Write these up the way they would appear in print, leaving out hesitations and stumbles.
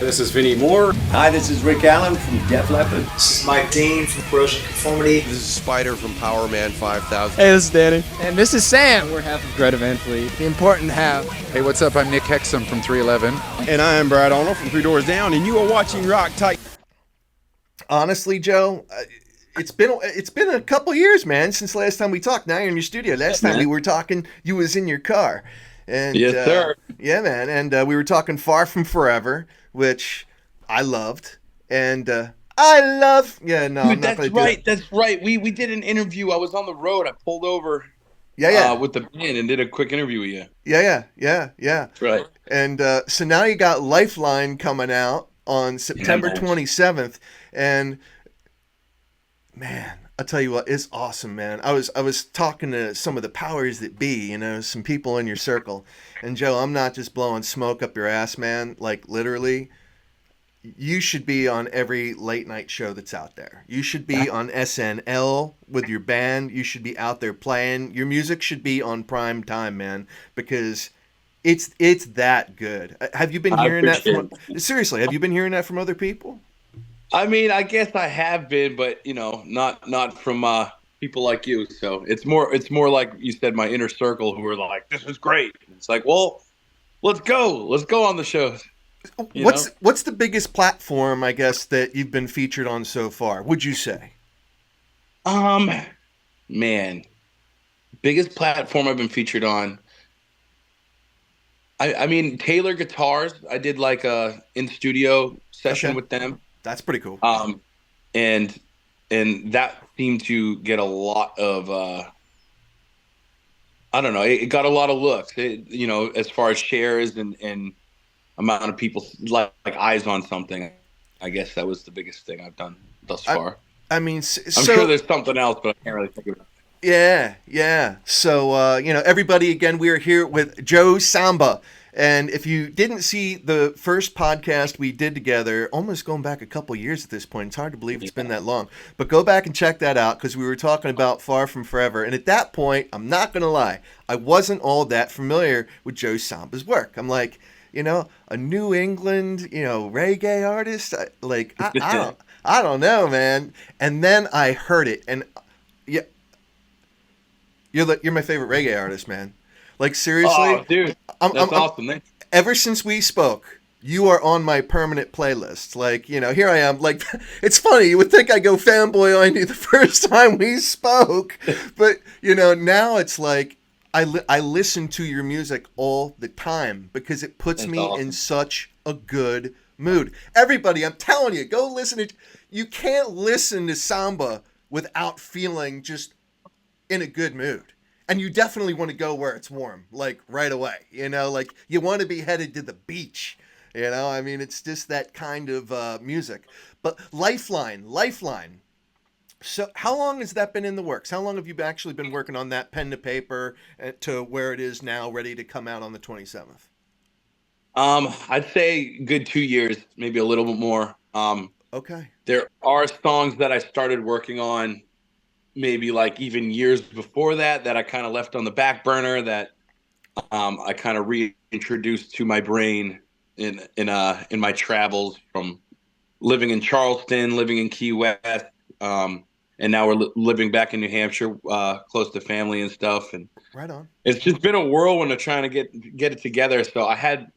This is Vinnie Moore. Hi, this is Rick Allen from Def Leppard. This is Mike Dean from Corrosion Conformity. This is Spider from Power Man 5000. Hey, this is Danny. And this is Sam. We're half of Greta Van Fleet. The important half. Hey, what's up? I'm Nick Hexum from 311. And I am Brad Arnold from Three Doors Down, and you are watching Rock Tight. Honestly, Joe, it's been a couple years, man, since last time we talked. Now you're in your studio. Last time we were talking, you was in your car. And, yes, sir. Yeah, man. And we were talking Far From Forever, which I loved. And I love... Yeah, no, Dude, I'm not going to do it. That's right. We did an interview. I was on the road. I pulled over with the band and did a quick interview with you. Yeah. That's right. And so now you got Lifeline coming out on September 27th. And, man... I'll tell you what, it's awesome, man. I was talking to some of the powers that be, some people in your circle. And Joe, I'm not just blowing smoke up your ass, man. Like, literally, you should be on every late night show that's out there. You should be on SNL with your band. You should be out there playing. Your music should be on prime time, man, because it's that good. Have you been hearing that seriously, have you been hearing that from other people? I mean, I guess I have been, but not from people like you. So it's more like you said, my inner circle, who are like, "This is great." It's like, well, let's go on the shows. What's the biggest platform, I guess, that you've been featured on so far? Would you say? Man, biggest platform I've been featured on. I mean, Taylor Guitars. I did like a in studio session with them. That's pretty cool. And that seemed to get a lot of, I don't know, it got a lot of looks, as far as shares and amount of people like eyes on something. I guess that was the biggest thing I've done thus far. I'm sure there's something else, but I can't really think of it. Yeah. So, everybody, again, we are here with Joe Samba. And if you didn't see the first podcast we did together, almost going back a couple years at this point, it's hard to believe it's been that long. But go back and check that out, because we were talking about Far From Forever. And at that point, I'm not going to lie, I wasn't all that familiar with Joe Samba's work. I'm like, a New England, reggae artist. I don't know, man. And then I heard it, and yeah, you're my favorite reggae artist, man. Like, seriously. Oh, dude, that's awesome. Ever since we spoke, you are on my permanent playlist. Like, here I am. Like, it's funny. You would think I go fanboy on you the first time we spoke, but now it's like I listen to your music all the time because it puts me in such a good mood. Everybody, I'm telling you, go listen to. You can't listen to Samba without feeling just in a good mood. And you definitely want to go where it's warm, like right away, like you want to be headed to the beach, I mean, it's just that kind of music. But Lifeline. So how long has that been in the works? How long have you actually been working on that pen to paper to where it is now ready to come out on the 27th? I'd say good 2 years, maybe a little bit more. Okay. There are songs that I started working on maybe like even years before that I kind of left on the back burner that I kind of reintroduced to my brain in my travels from living in Charleston, living in Key West, and now we're living back in New Hampshire, close to family and stuff. And right on. It's just been a whirlwind of trying to get it together. So I had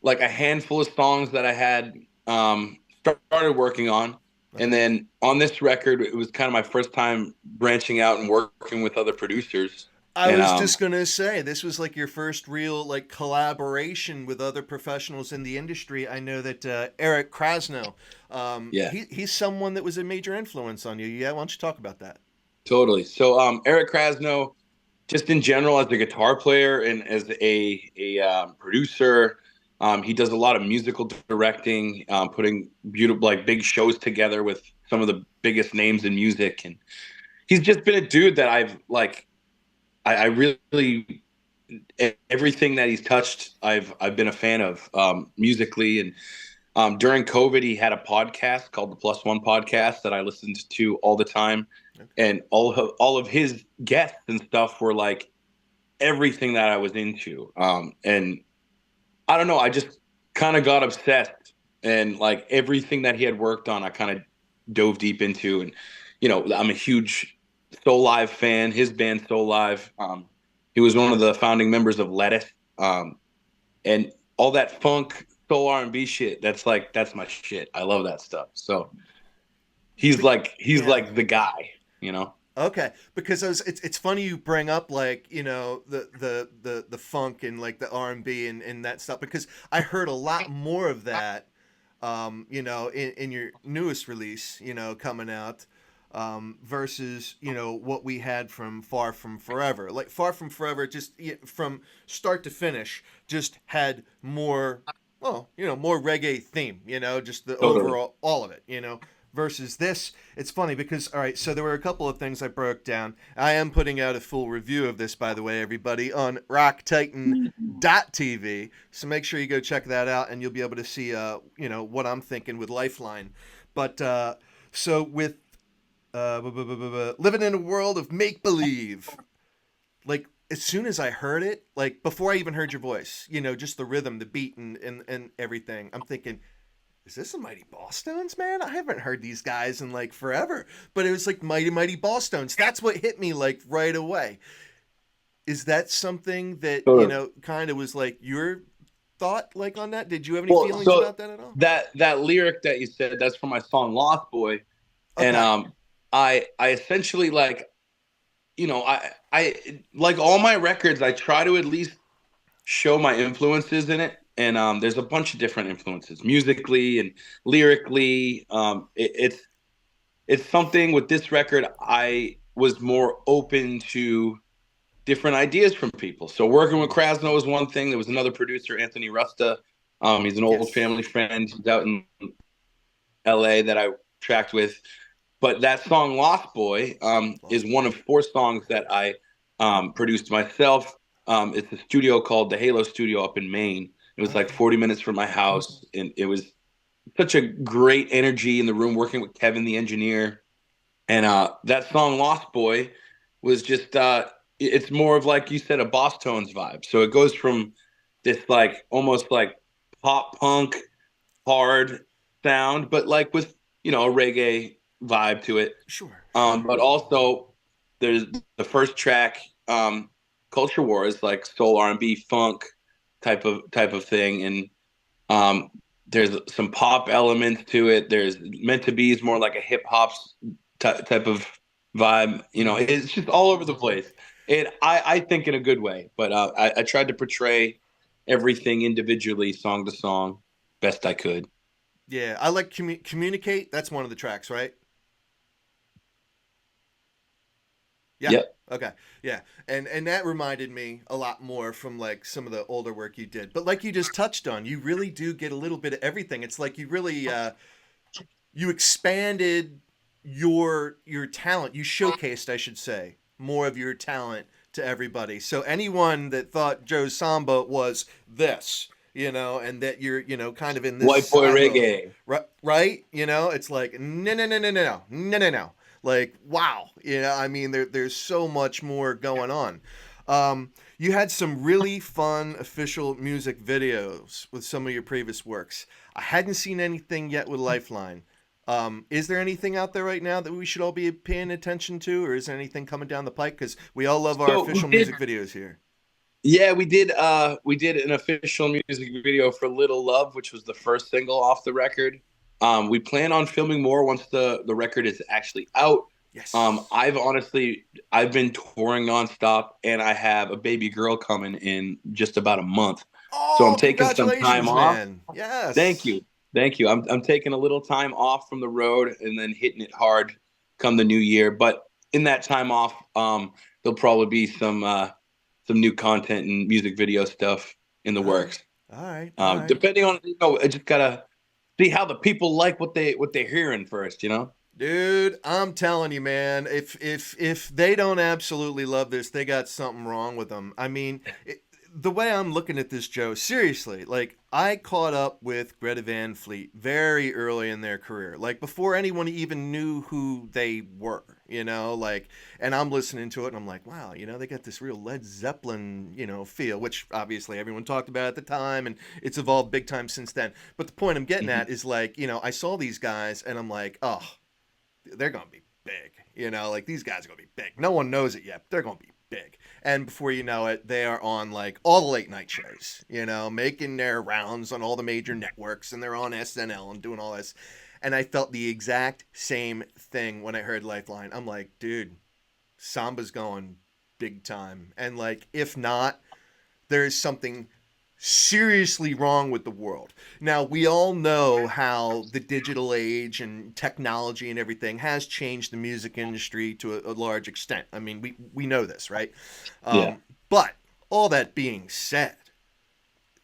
like a handful of songs that I had started working on. And then on this record, it was kind of my first time branching out and working with other producers. I was just going to say, this was like your first real like collaboration with other professionals in the industry. I know that Eric Krasno, he's someone that was a major influence on you. Yeah, why don't you talk about that? Totally. So Eric Krasno, just in general as a guitar player and as a producer, he does a lot of musical directing, putting beautiful, like big shows together with some of the biggest names in music. And he's just been a dude that I really, everything that he's touched, I've been a fan of, musically. And during COVID, he had a podcast called the Plus One Podcast that I listened to all the time. Okay. And all of his guests and stuff were like everything that I was into. And I don't know, I just kind of got obsessed and like everything that he had worked on, I kind of dove deep into. And I'm a huge Soul Live fan. His band Soul Live. He was one of the founding members of Lettuce, and all that funk, soul R&B shit. That's my shit. I love that stuff. So he's like the guy, Okay, because it's funny you bring up like the funk and like the R&B and that stuff, because I heard a lot more of that in your newest release coming out versus what we had from Far From Forever. Like Far From Forever, just from start to finish, just had more more reggae theme, just the Totally. overall all of it, versus this. It's funny because, all right, so there were a couple of things I broke down. I am putting out a full review of this, by the way, everybody, on rocktitan.tv, so make sure you go check that out and you'll be able to see what I'm thinking with Lifeline. But so with living in a world of make-believe, like as soon as I heard it, like before I even heard your voice, just the rhythm, the beat and everything, I'm thinking, is this the Mighty Ballstones, man? I haven't heard these guys in like forever. But it was like Mighty Ballstones. That's what hit me like right away. Is that something that, kind of was like your thought like on that? Did you have any feelings about that at all? That lyric that you said, that's from my song Lost Boy. Okay. And I essentially like, I like all my records, I try to at least show my influences in it. And there's a bunch of different influences, musically and lyrically. It's something with this record, I was more open to different ideas from people. So working with Krasno was one thing. There was another producer, Anthony Rusta. He's an old family friend. He's out in LA that I tracked with. But that song Lost Boy is one of 4 songs that I produced myself. It's a studio called the Halo Studio up in Maine. It was like 40 minutes from my house, and it was such a great energy in the room working with Kevin, the engineer. And that song Lost Boy was just, it's more of, like you said, a Boss Tones vibe. So it goes from this like almost like pop punk hard sound, but like with, a reggae vibe to it. Sure. But also there's the first track, Culture War, is like soul R&B funk type of thing, and there's some pop elements to it. There's Meant to Be is more like a hip hop type of vibe. It's just all over the place. I think in a good way, but I tried to portray everything individually, song to song, best I could. Yeah, I like Communicate. That's one of the tracks, right? Yeah. Yep. Okay. Yeah. And that reminded me a lot more from like some of the older work you did. But like you just touched on, you really do get a little bit of everything. It's like you really you expanded your talent. You showcased, I should say, more of your talent to everybody. So anyone that thought Joe Samba was this, and that you're, kind of in this White boy silo, reggae. right? It's like no. Like, wow. I mean, there's so much more going on. You had some really fun official music videos with some of your previous works. I hadn't seen anything yet with Lifeline. Is there anything out there right now that we should all be paying attention to, or is there anything coming down the pike? Because we all love our official music videos here. Yeah, we did an official music video for Little Love, which was the first single off the record. We plan on filming more once the record is actually out. Yes. I've been touring nonstop, and I have a baby girl coming in just about a month. Oh, so I'm taking some time off. Man. Yes. Thank you. I'm taking a little time off from the road and then hitting it hard come the new year. But in that time off, there'll probably be some new content and music video stuff in the works. All right. Depending on, I just gotta see how the people like what they're hearing first, Dude, I'm telling you, man, if they don't absolutely love this, they got something wrong with them. I mean, the way I'm looking at this, Joe, seriously, like I caught up with Greta Van Fleet very early in their career, like before anyone even knew who they were, you know, like, and I'm listening to it and I'm like, wow, you know, they got this real Led Zeppelin, you know, feel, which obviously everyone talked about at the time, and it's evolved big time since then. But the point I'm getting at is, like, you know, I saw these guys and I'm like, oh, they're going to be big, you know, like, these guys are going to be big. No one knows it yet, but they're going to be big. And before you know it, they are on, like, all the late night shows, you know, making their rounds on all the major networks, and they're on SNL and doing all this. And I felt the exact same thing when I heard Lifeline. I'm like, dude, Samba's going big time. And, like, if not, there is something seriously wrong with the world. Now, we all know how the digital age and technology and everything has changed the music industry to a large extent. I mean, we know this, right? But all that being said,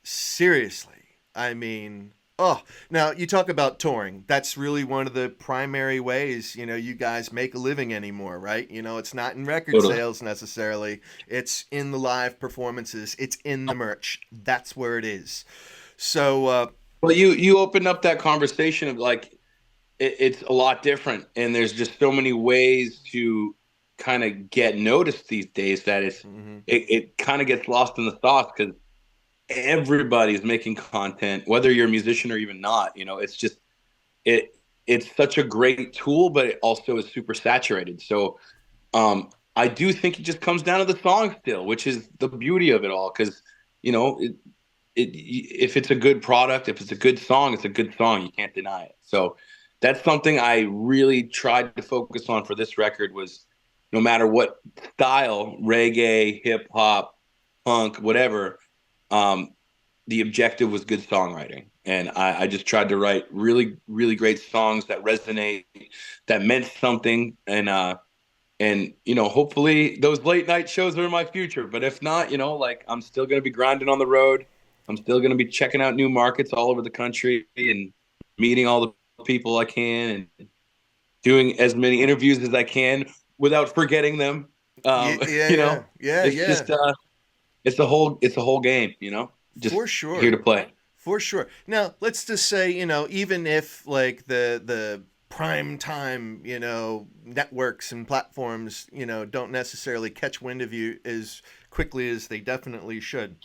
seriously, I mean, now you talk about touring. That's really one of the primary ways, you know, you guys make a living anymore, right? You know, it's not in record sales necessarily. It's in the live performances. It's in the merch. That's where it is. So, well, you opened up that conversation of, like, it's a lot different, and there's just so many ways to kind of get noticed these days that it kind of gets lost in the sauce, because everybody's making content, whether you're a musician or even not. You know, it's just it's such a great tool, but it also is super saturated. So I do think it just comes down to the song still, which is the beauty of it all, because, you know, if it's a good product, if it's a good song, it's a good song. You can't deny it. So that's something I really tried to focus on for this record, was no matter what style, reggae, hip hop, punk, whatever, the objective was good songwriting. And I just tried to write really, really great songs that resonate, that meant something. And, you know, hopefully those late night shows are in my future. But if not, you know, like, I'm still going to be grinding on the road. I'm still going to be checking out new markets all over the country and meeting all the people I can and doing as many interviews as I can without forgetting them. You know, just, it's a whole game, you know, just for sure, here to play. For sure. Now, let's just say, you know, even if, like, the prime time, you know, networks and platforms, you know, don't necessarily catch wind of you as quickly as they definitely should.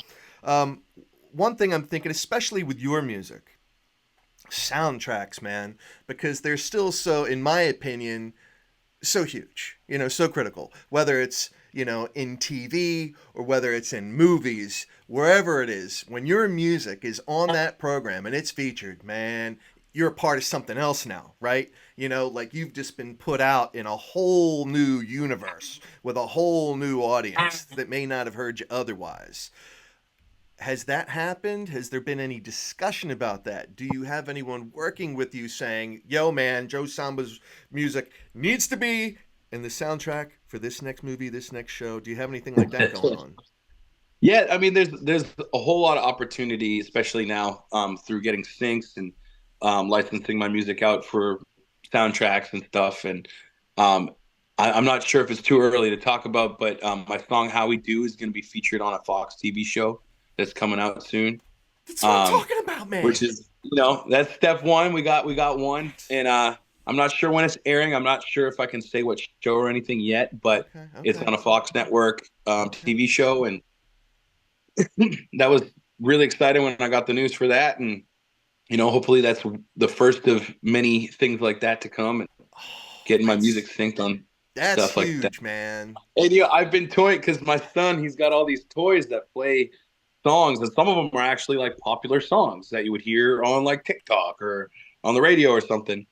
One thing I'm thinking, especially with your music, soundtracks, man, because they're still so, in my opinion, so huge, you know, so critical, whether it's, you know, in TV or whether it's in movies, wherever it is, when your music is on that program and it's featured, man, you're a part of something else now, right? You know, like, you've just been put out in a whole new universe with a whole new audience that may not have heard you otherwise. Has that happened? Has there been any discussion about that? Do you have anyone working with you saying, yo, man, Joe Samba's music needs to be in the soundtrack for this next movie, this next show? Do you have anything like that going on? Yeah, I mean, there's a whole lot of opportunity, especially now, through getting syncs and licensing my music out for soundtracks and stuff. And I'm not sure if it's too early to talk about, but my song "How We Do" is going to be featured on a Fox TV show that's coming out soon. That's what I'm talking about, man. Which is, you know, that's step one. We got one, and I'm not sure when it's airing. I'm not sure if I can say what show or anything yet, but it's on a Fox network TV show, and that was really exciting when I got the news for that. And, you know, hopefully that's the first of many things like that to come, and getting my music synced on stuff like huge, that. Man. And, you know, I've been toying, because my son, he's got all these toys that play songs, and some of them are actually, like, popular songs that you would hear on, like, TikTok or on the radio or something.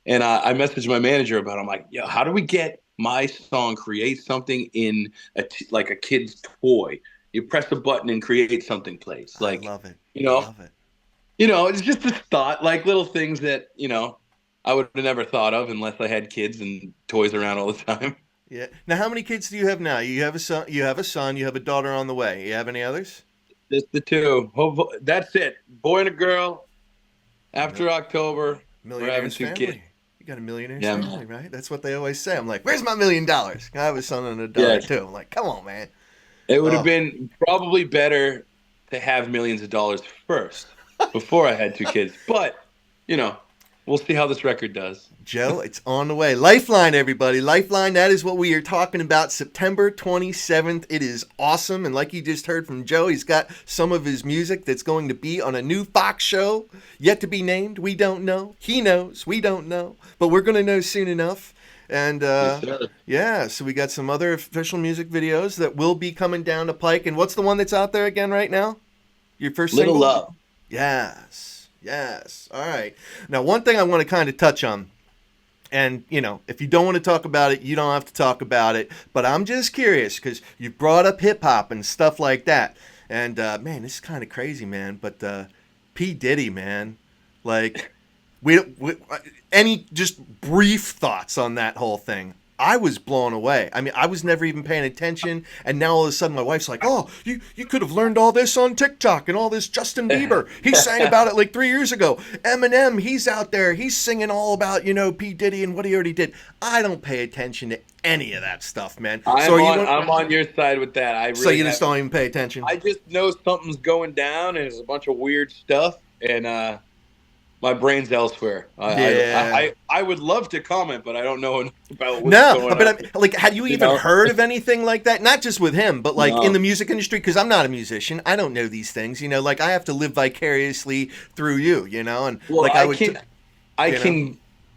And I messaged my manager about it. I'm like, yo, how do we get my song, create something in like a kid's toy? You press a button and create something plays. Like, I love it. You know, I love it. You know, it's just a thought, like little things that, you know, I would have never thought of unless I had kids and toys around all the time. Yeah. Now, how many kids do you have now? You have a son. You have a daughter on the way. You have any others? Just the two. That's it. Boy and a girl. After October, we're having two kids. You got a millionaire's family, right? That's what they always say. I'm like, where's my $1 million? I have a son and a daughter too. I'm like, come on, man. It would have been probably better to have millions of dollars first before I had two kids. But, you know, we'll see how this record does. Joe, it's on the way. Lifeline, everybody. Lifeline, that is what we are talking about. September 27th. It is awesome. And like you just heard from Joe, he's got some of his music that's going to be on a new Fox show. Yet to be named. We don't know. He knows. We don't know. But we're going to know soon enough. And yeah, so we got some other official music videos that will be coming down the pike. And what's the one that's out there again right now? Your first Little single? Love. Yes. All right. Now, one thing I want to kind of touch on. And, you know, if you don't want to talk about it, you don't have to talk about it. But I'm just curious because you brought up hip-hop and stuff like that. And, man, this is kind of crazy, man. But P. Diddy, man, like, we any just brief thoughts on that whole thing? I was blown away. I mean, I was never even paying attention. And now all of a sudden my wife's like, oh, you could have learned all this on TikTok and all this Justin Bieber. He sang about it like 3 years ago. Eminem, he's out there. He's singing all about, you know, P. Diddy and what he already did. I don't pay attention to any of that stuff, man. I'm on your side with that. So you just don't even pay attention? I just know something's going down and there's a bunch of weird stuff. And my brain's elsewhere. I would love to comment, but I don't know enough about what's going on. But like, had you even heard of anything like that? Not just with him, but like in the music industry, because I'm not a musician. I don't know these things, you know, like I have to live vicariously through you, you know? And well, like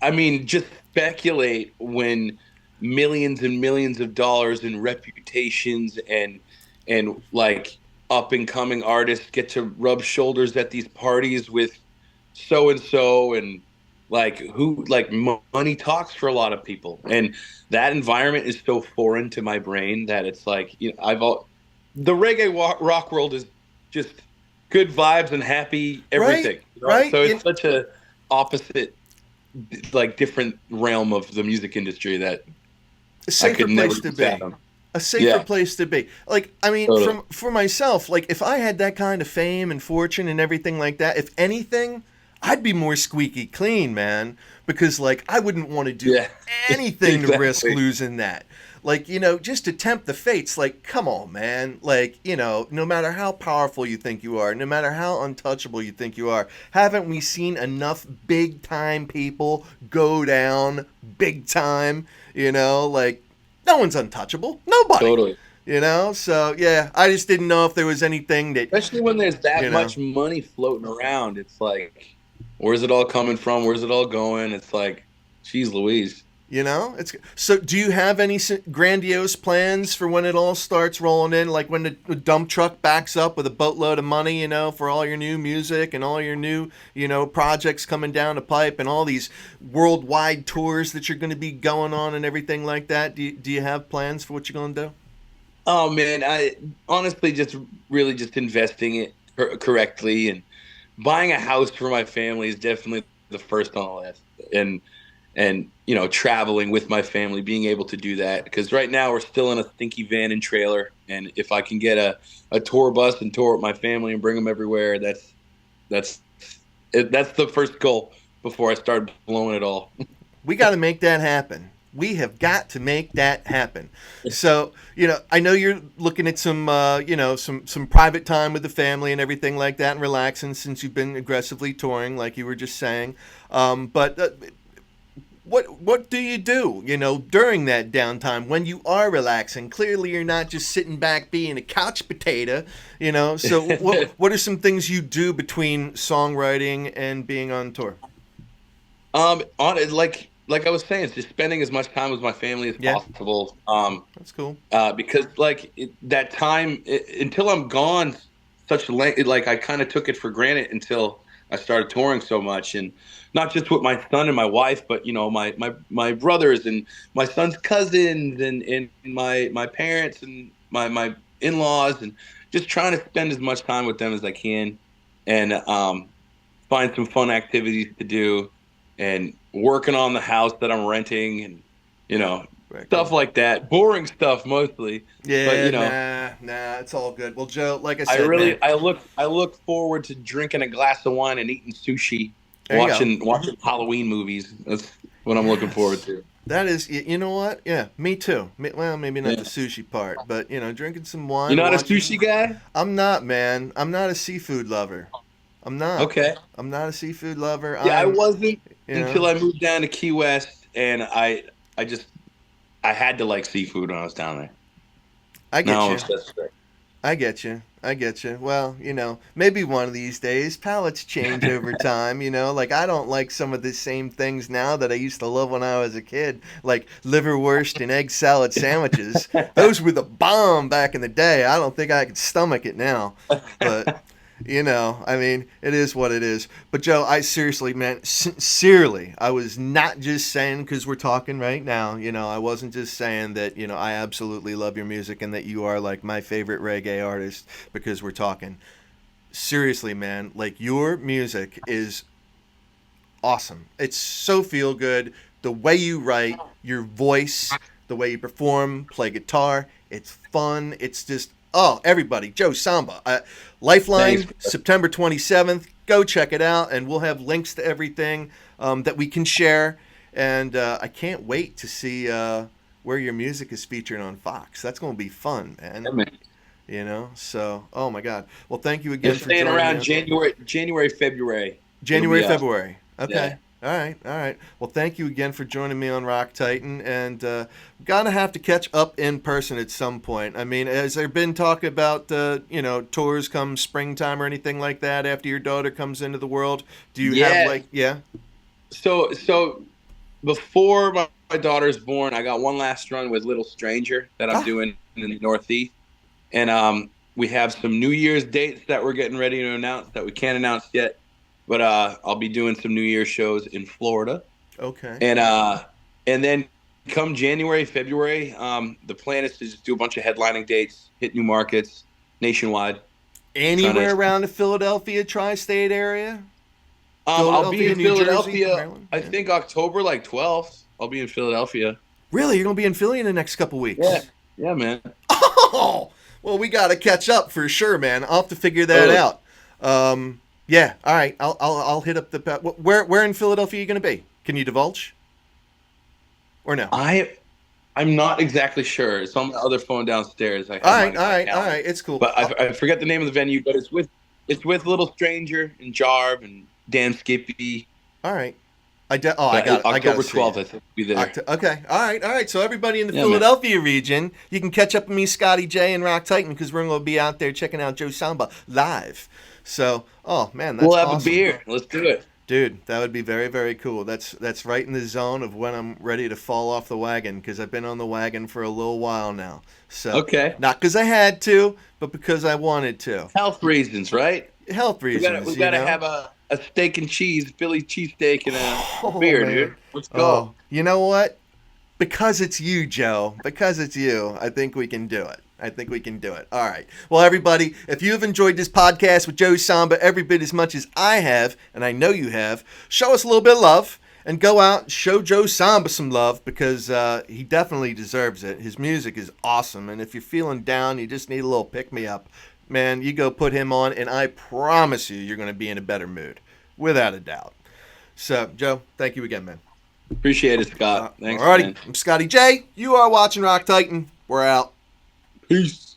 I mean, just speculate when millions and millions of dollars in reputations and like up and coming artists get to rub shoulders at these parties with so and so, and like who, like money talks for a lot of people, and that environment is so foreign to my brain that it's like, you know, the reggae rock world is just good vibes and happy everything, right? So it's such a opposite, like different realm of the music industry that a safer place to be. A safer place to be. Like, I mean, totally. For myself, like if I had that kind of fame and fortune and everything like that, if anything, I'd be more squeaky clean, man, because like I wouldn't want to do anything to risk losing that. Like, you know, just to tempt the fates. Like, come on, man. Like, you know, no matter how powerful you think you are, no matter how untouchable you think you are, haven't we seen enough big time people go down big time? You know, like no one's untouchable. Nobody. Totally. You know, so yeah, I just didn't know if there was anything that, especially when there's that much money floating around. It's like, where's it all coming from? Where's it all going? It's like, geez Louise. You know, it's so. Do you have any grandiose plans for when it all starts rolling in? Like when the dump truck backs up with a boatload of money, you know, for all your new music and all your new, you know, projects coming down the pipe and all these worldwide tours that you're going to be going on and everything like that. Do you have plans for what you're going to do? Oh man, I honestly just investing it correctly, and buying a house for my family is definitely the first on the list, and you know, traveling with my family, being able to do that, because right now we're still in a stinky van and trailer, and if I can get a tour bus and tour with my family and bring them everywhere, that's the first goal before I start blowing it all. We got to make that happen. We have got to make that happen. So, you know, I know you're looking at some, you know, some private time with the family and everything like that and relaxing since you've been aggressively touring, like you were just saying. But what do you do, you know, during that downtime when you are relaxing? Clearly you're not just sitting back being a couch potato, you know. So what are some things you do between songwriting and being on tour? Like I was saying, it's just spending as much time with my family as possible. That's cool. Because like that time until I'm gone, like I kind of took it for granted until I started touring so much, and not just with my son and my wife, but you know, my brothers and my son's cousins and my parents and my in-laws, and just trying to spend as much time with them as I can, and find some fun activities to do, and working on the house that I'm renting, and you know, stuff like that. Boring stuff mostly. Yeah, but, you know, nah, it's all good. Well, Joe, like I said, I look forward to drinking a glass of wine and eating sushi, watching Halloween movies. That's what I'm looking forward to. That is, you know what? Yeah, me too. Well, maybe not the sushi part, but you know, drinking some wine. You're not a sushi guy? I'm not, man. I'm not a seafood lover. I'm not. Okay. I'm not a seafood lover. Yeah, I wasn't. until I moved down to Key West, and I had to like seafood when I was down there. I get Now I'm you. obsessed with it. I get you. I get you. Well, maybe one of these days palates change over time, like I don't like some of the same things now that I used to love when I was a kid, like liverwurst and egg salad sandwiches. Those were the bomb back in the day. I don't think I could stomach it now. But I mean, it is what it is. But Joe, I seriously, man, sincerely, I was not just saying because we're talking right now. I wasn't just saying that, I absolutely love your music and that you are like my favorite reggae artist because we're talking. Seriously, man, like your music is awesome. It's so feel good. The way you write, your voice, the way you perform, play guitar, it's fun. It's just, everybody, Joe Samba. Lifeline, Thanks. September 27th. Go check it out, and we'll have links to everything that we can share. And I can't wait to see where your music is featured on Fox. That's going to be fun, man. Yeah, man. So, oh my God. Well, thank you again It's for staying joining around us. January, February. January, It'll be February. Okay. Yeah. All right. Well, thank you again for joining me on Rock Titan, and gonna have to catch up in person at some point. I mean, has there been talk about tours come springtime or anything like that after your daughter comes into the world? Do you have So before my daughter's born, I got one last run with Little Stranger that I'm doing in the Northeast, and we have some New Year's dates that we're getting ready to announce that we can't announce yet. But I'll be doing some New Year's shows in Florida. Okay. And then come January, February, the plan is to just do a bunch of headlining dates, hit new markets nationwide. Anywhere around the Philadelphia tri-state area? I'll be in New Jersey, Philadelphia, Maryland? I think October 12th. I'll be in Philadelphia. Really? You're going to be in Philly in the next couple weeks? Yeah, man. Oh! Well, we got to catch up for sure, man. I'll have to figure that out. Yeah, all right. I'll hit up the. Where in Philadelphia are you going to be? Can you divulge? Or no? I'm not exactly sure. It's on my other phone downstairs. All right. It's cool. But I forget the name of the venue. But it's with Little Stranger and Jarve and Dan Skippy. All right. I got it. October 12th. I think we'll be there. Okay. All right. So everybody in the Philadelphia region, you can catch up with me, Scotty J, and Rock Titan because we're going to be out there checking out Joe Samba live. So, oh man, that's awesome. We'll have a beer. Let's do it. Dude, that would be very, very cool. That's right in the zone of when I'm ready to fall off the wagon because I've been on the wagon for a little while now. So, okay. Not because I had to, but because I wanted to. Health reasons, right? Health reasons. We gotta have a steak and cheese, Philly cheesesteak, and a beer, man. Dude. Let's go. You know what? Because it's you, Joe. Because it's you, I think we can do it. All right. Well, everybody, if you have enjoyed this podcast with Joe Samba every bit as much as I have, and I know you have, show us a little bit of love and go out and show Joe Samba some love because he definitely deserves it. His music is awesome. And if you're feeling down, you just need a little pick-me-up, man, you go put him on, and I promise you're going to be in a better mood, without a doubt. So, Joe, thank you again, man. Appreciate it, Scott. Thanks, Alrighty, man. I'm Scotty J. You are watching Rock Titan. We're out. Peace.